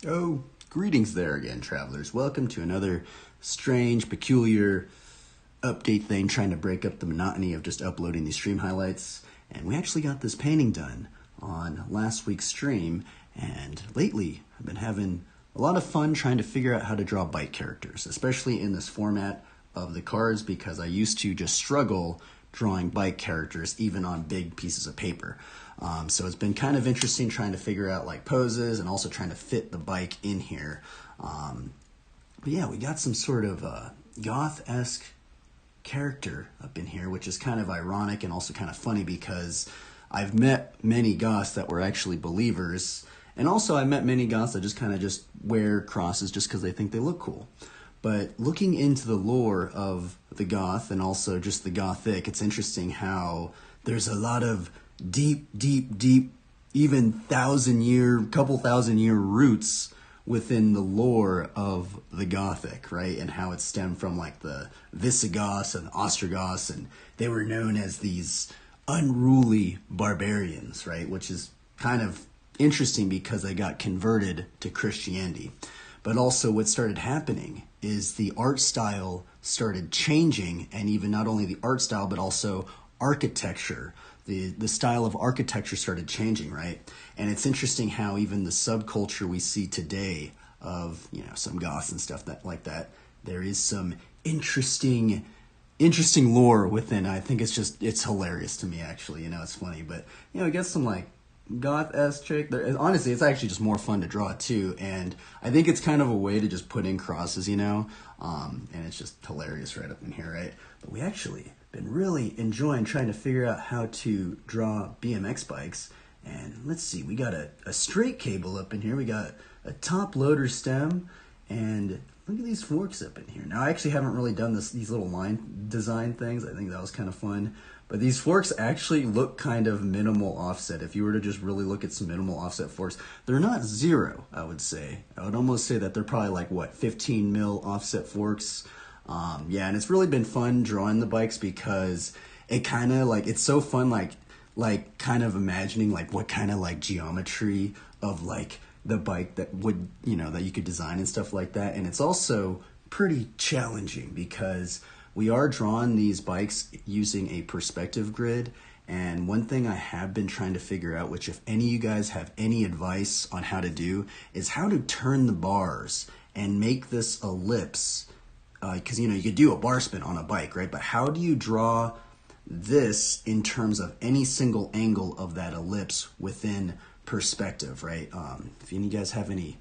Oh, greetings there again, travelers. Welcome to another strange, peculiar update thing trying to break up the monotony of just uploading these stream highlights. And we actually got this painting done on last week's stream, and lately I've been having a lot of fun trying to figure out how to draw bike characters, especially in this format of the cards, because I used to just struggle drawing bike characters even on big pieces of paper. So it's been kind of interesting trying to figure out like poses and also trying to fit the bike in here. But yeah, we got some sort of goth-esque character up in here, which is kind of ironic and also kind of funny because I've met many goths that were actually believers, and also I met many goths that just kind of just wear crosses just because they think they look cool. But looking into the lore of the goth and also just the gothic, it's interesting how there's a lot of deep, even couple thousand year roots within the lore of the Gothic, right? And how it stemmed from like the Visigoths and Ostrogoths, and they were known as these unruly barbarians, right? Which is kind of interesting because they got converted to Christianity. But also what started happening is the art style started changing, and even not only the art style, but also architecture. The style of architecture started changing, right? And it's interesting how even the subculture we see today of, you know, some goths and stuff like that, there is some interesting lore within. I think it's hilarious to me, actually. You know, it's funny, but you know, it gets some like goth-esque chick. Honestly, it's actually just more fun to draw too, and I think it's kind of a way to just put in crosses, you know, and it's just hilarious right up in here, right? But we actually been really enjoying trying to figure out how to draw BMX bikes. And let's see, we got a straight cable up in here, we got a top loader stem, and look at these forks up in here. Now I actually haven't really done these little line design things. I think that was kind of fun, but these forks actually look kind of minimal offset. If you were to just really look at some minimal offset forks, they're not zero, I would say. I would almost say that they're probably like, what, 15 mil offset forks. Yeah, and it's really been fun drawing the bikes because it kind of like, it's so fun, like kind of imagining like what kind of like geometry of like the bike that would, you know, that you could design and stuff like that. And it's also pretty challenging because we are drawing these bikes using a perspective grid. And one thing I have been trying to figure out, which if any of you guys have any advice on how to do, is how to turn the bars and make this ellipse. Because, you know, you could do a bar spin on a bike, right? But how do you draw this in terms of any single angle of that ellipse within perspective, right? If any of you guys have any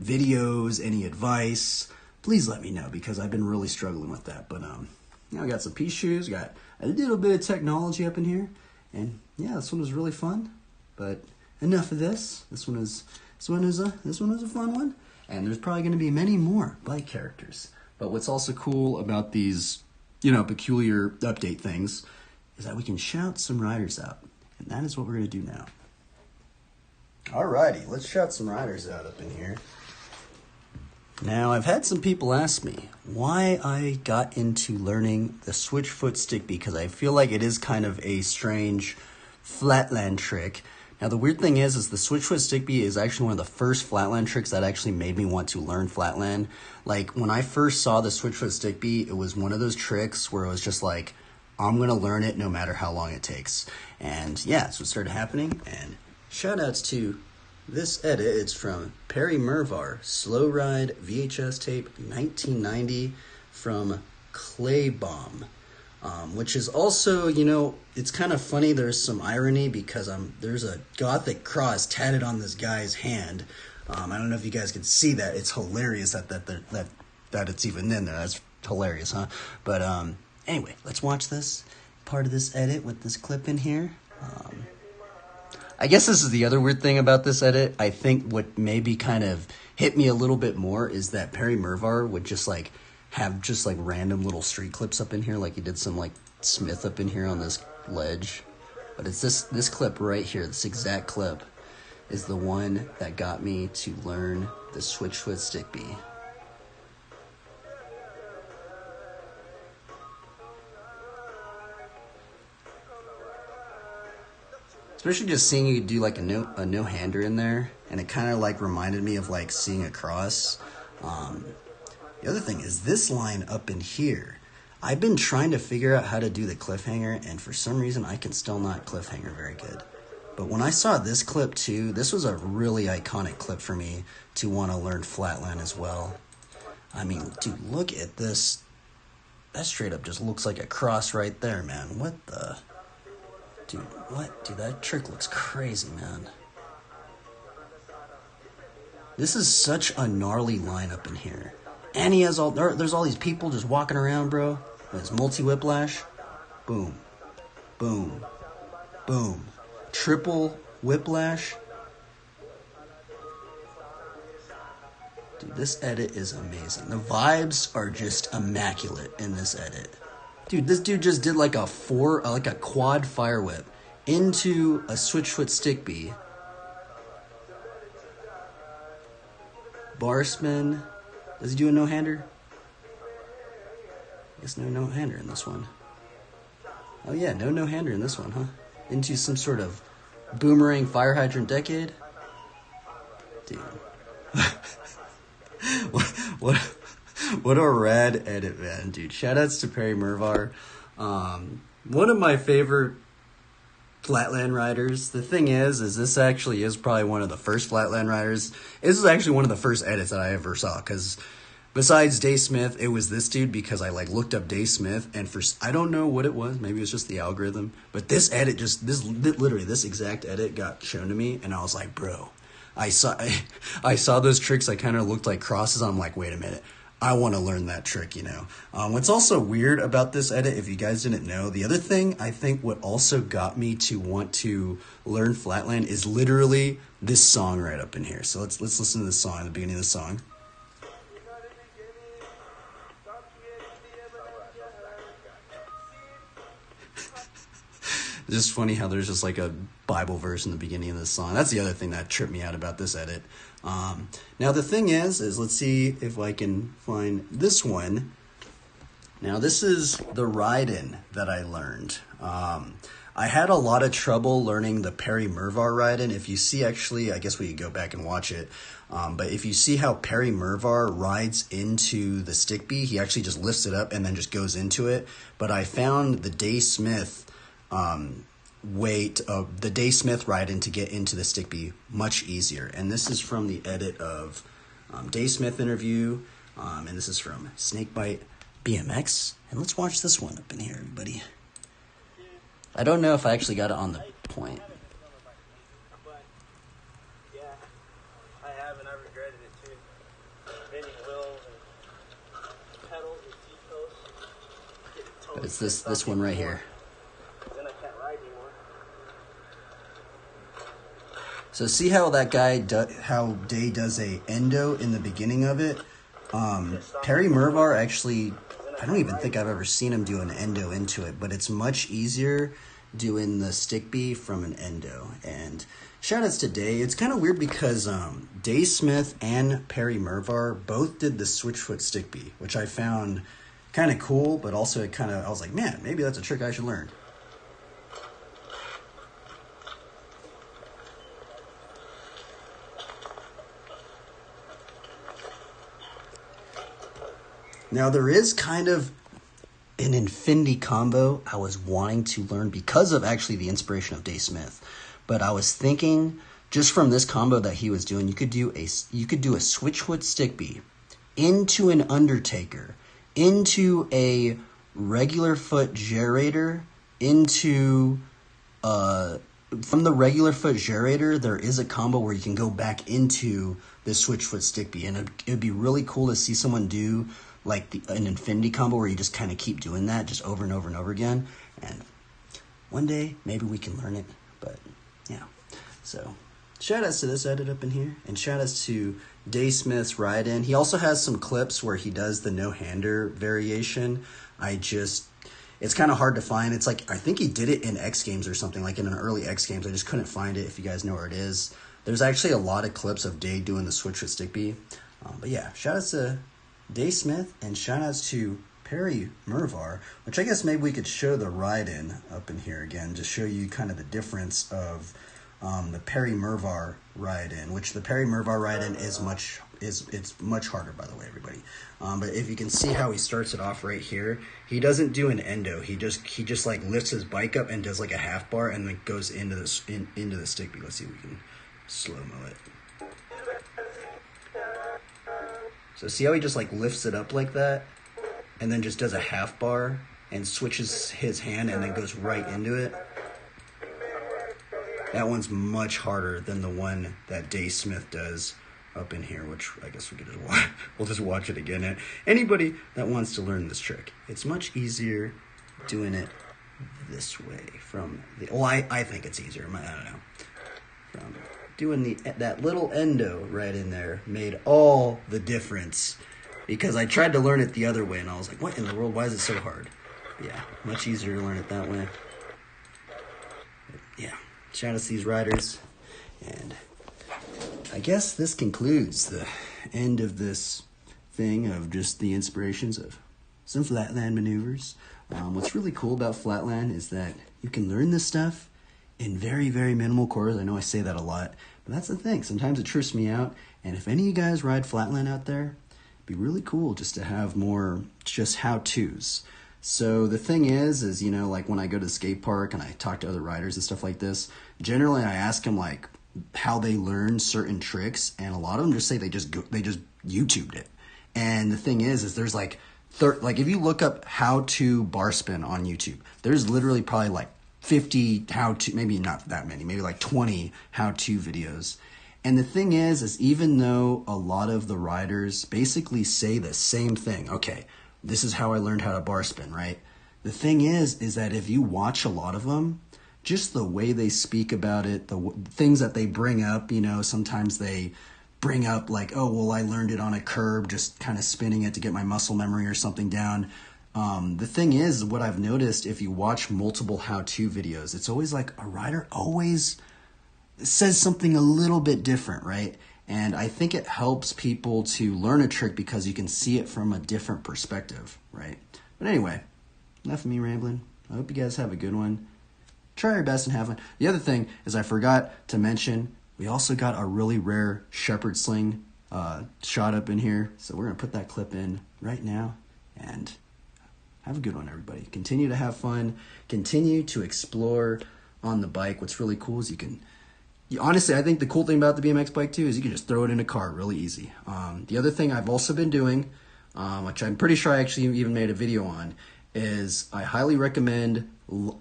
videos, any advice, please let me know because I've been really struggling with that. But, you know, I got some pea shoes, got a little bit of technology up in here. And, yeah, this one was really fun. But enough of this. This one was a fun one. And there's probably going to be many more bike characters. But what's also cool about these, you know, peculiar update things is that we can shout some riders out. And that is what we're going to do now. Alrighty, let's shout some riders out up in here. Now, I've had some people ask me why I got into learning the switchfoot stick because I feel like it is kind of a strange flatland trick. Now, the weird thing is the switchfoot stickbee is actually one of the first flatland tricks that actually made me want to learn flatland. Like, when I first saw the switchfoot stickbee, it was one of those tricks where it was just like, I'm going to learn it no matter how long it takes. And yeah, that's what started happening. And shout outs to this edit. It's from Perry Mervar, Slow Ride VHS tape 1990 from Clay Bomb. Which is also, you know, it's kind of funny. There's some irony because there's a gothic cross tatted on this guy's hand. I don't know if you guys can see that. It's hilarious that it's even in there. That's hilarious, huh? But anyway, let's watch this part of this edit with this clip in here. I guess this is the other weird thing about this edit. I think what maybe kind of hit me a little bit more is that Perry Mervar would just like have just like random little street clips up in here, like he did some like Smith up in here on this ledge. But it's this clip right here, this exact clip is the one that got me to learn the switchfoot stickbee. Especially just seeing you do like a no-hander in there. and it kind of like reminded me of like seeing a cross. The other thing is this line up in here. I've been trying to figure out how to do the cliffhanger, and for some reason I can still not cliffhanger very good. But when I saw this clip too, this was a really iconic clip for me to want to learn Flatland as well. I mean, dude, look at this. That straight up just looks like a cross right there, man. What the? Dude, what? Dude, that trick looks crazy, man. This is such a gnarly lineup in here. And he has there's all these people just walking around, bro. It's multi-whiplash. Boom. Boom. Boom. Triple whiplash. Dude, this edit is amazing. The vibes are just immaculate in this edit. Dude, this dude just did like a quad fire whip into a switch foot stick bee. Bar spin. Does he do a no-hander? I guess no no-hander in this one. Oh yeah, no no-hander in this one, huh? Into some sort of boomerang fire hydrant decade? Dude. What a rad edit, man, dude. Shoutouts to Perry Mervar. One of my favorite Flatland riders. The thing is this actually is probably one of the first Flatland riders. This is actually one of the first edits that I ever saw, because besides Dave Smith, it was this dude, because I like looked up Dave Smith, and I don't know what it was. Maybe it was just the algorithm, but this edit literally this exact edit got shown to me, and I was like, bro, I saw those tricks that kind of looked like crosses. I'm like, wait a minute, I want to learn that trick, you know. What's also weird about this edit, if you guys didn't know, the other thing I think what also got me to want to learn Flatland is literally this song right up in here. So let's listen to this song, the beginning of the song. It's just funny how there's just like a Bible verse in the beginning of this song. That's the other thing that tripped me out about this edit. Now the thing is let's see if I can find this one. Now this is the ride-in that I learned. I had a lot of trouble learning the Perry Mervar ride-in. If you see, actually, I guess we could go back and watch it. But if you see how Perry Mervar rides into the stick bee, he actually just lifts it up and then just goes into it. But I found the Dave Smith the Dave Smith ride-in to get into the stick bee much easier. And this is from the edit of Dave Smith interview, and this is from Snakebite BMX. And let's watch this one up in here, everybody. I don't know if I actually got it on the point. But yeah, I have, and I regretted it too. Bending wheels and pedals and seat posts. But it's this one right here. Then I can't ride anymore. So see how that guy, how Day does a endo in the beginning of it? Perry Mervar actually, I don't even think I've ever seen him do an endo into it, but it's much easier doing the stick bee from an endo. And shoutouts to Day. It's kind of weird because Dave Smith and Perry Mervar both did the switchfoot stick bee, which I found kind of cool, but also I was like, man, maybe that's a trick I should learn. Now, there is kind of an infinity combo I was wanting to learn because of actually the inspiration of Dave Smith. But I was thinking, just from this combo that he was doing, you could do a switchfoot stick bee into an Undertaker, into a regular foot gyrator, into from the regular foot gyrator, there is a combo where you can go back into the switchfoot stick bee, and it would be really cool to see someone do like an infinity combo where you just kind of keep doing that just over and over and over again. And one day maybe we can learn it, but yeah. So shout outs to this edit up in here, and shout outs to Dave Smith's ride in. He also has some clips where he does the no-hander variation. It's kind of hard to find. It's like, I think he did it in X Games or something, like in an early X Games. I just couldn't find it. If you guys know where it is, there's actually a lot of clips of Dave doing the switch with stick bee. But yeah, shout outs to Dave Smith, and shout outs to Perry Mervar, which I guess maybe we could show the ride-in up in here again, to show you kind of the difference of the Perry Mervar ride-in, which the Perry Mervar ride-in is it's much harder, by the way, everybody. But if you can see how he starts it off right here, he doesn't do an endo. He just like lifts his bike up and does like a half bar and then goes into the stick beat. Let's see if we can slow-mo it. So see how he just like lifts it up like that and then just does a half bar and switches his hand and then goes right into it? That one's much harder than the one that Dave Smith does up in here, which I guess we could just watch. We'll just watch it again. And anybody that wants to learn this trick, it's much easier doing it this way from the. Well, I think it's easier. I don't know. From doing that little endo right in there made all the difference, because I tried to learn it the other way and I was like, what in the world? Why is it so hard? But yeah, much easier to learn it that way. But yeah, shout out to these riders, and I guess this concludes the end of this thing of just the inspirations of some flatland maneuvers. What's really cool about flatland is that you can learn this stuff in very, very minimal quarters. I know I say that a lot, but that's the thing. Sometimes it trips me out. And if any of you guys ride flatland out there, it'd be really cool just to have more just how-tos. So the thing is, you know, like when I go to the skate park and I talk to other riders and stuff like this, generally I ask them like how they learn certain tricks, and a lot of them just say they just YouTubed it. And the thing is there's like if you look up how to bar spin on YouTube, there's literally probably like 50 how-to, maybe not that many, maybe like 20 how-to videos. And the thing is even though a lot of the riders basically say the same thing, okay, this is how I learned how to bar spin, right? The thing is that if you watch a lot of them, just the way they speak about it, the things that they bring up, you know, sometimes they bring up like, oh, well, I learned it on a curb, just kind of spinning it to get my muscle memory or something down. The thing is, what I've noticed, if you watch multiple how-to videos, it's always like a rider always says something a little bit different, right? And I think it helps people to learn a trick because you can see it from a different perspective, right? But anyway, enough of me rambling. I hope you guys have a good one. Try your best and have fun. The other thing is I forgot to mention, we also got a really rare shepherd sling shot up in here. So we're going to put that clip in right now. And have a good one, everybody. Continue to have fun. Continue to explore on the bike. What's really cool is honestly, I think the cool thing about the BMX bike too is you can just throw it in a car really easy. The other thing I've also been doing, which I'm pretty sure I actually even made a video on, is I highly recommend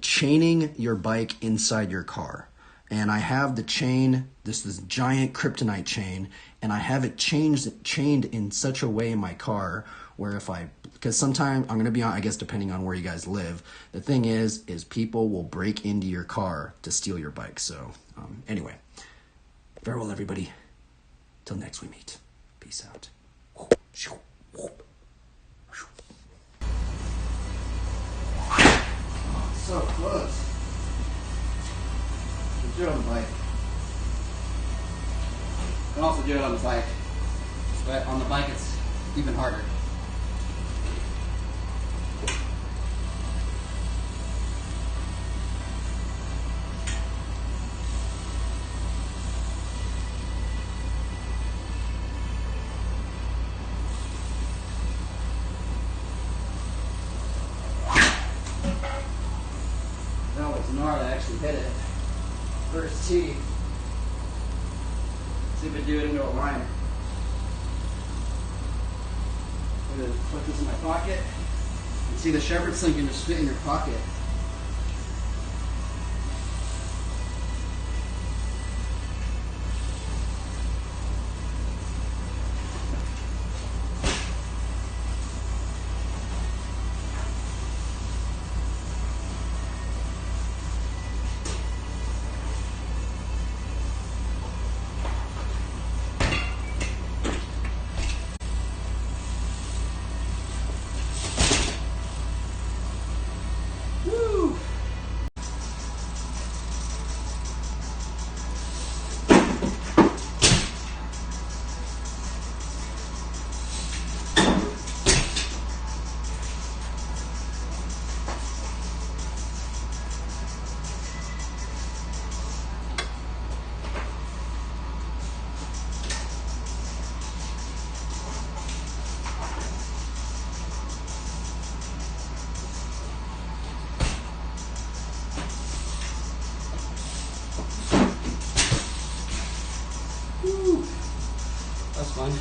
chaining your bike inside your car. And I have the chain, this giant kryptonite chain, and I have it chained in such a way in my car where because sometimes, I'm going to be on, I guess depending on where you guys live, the thing is people will break into your car to steal your bike. So anyway, farewell everybody. Till next we meet. Peace out. So close. You do it on the bike. You can also do it on the bike. But on the bike it's even harder. Gnarly, I actually hit it. First tee. See if I do it into a line. I'm going to put this in my pocket. And see the shepherd sling can just fit in your pocket. Woo! fun.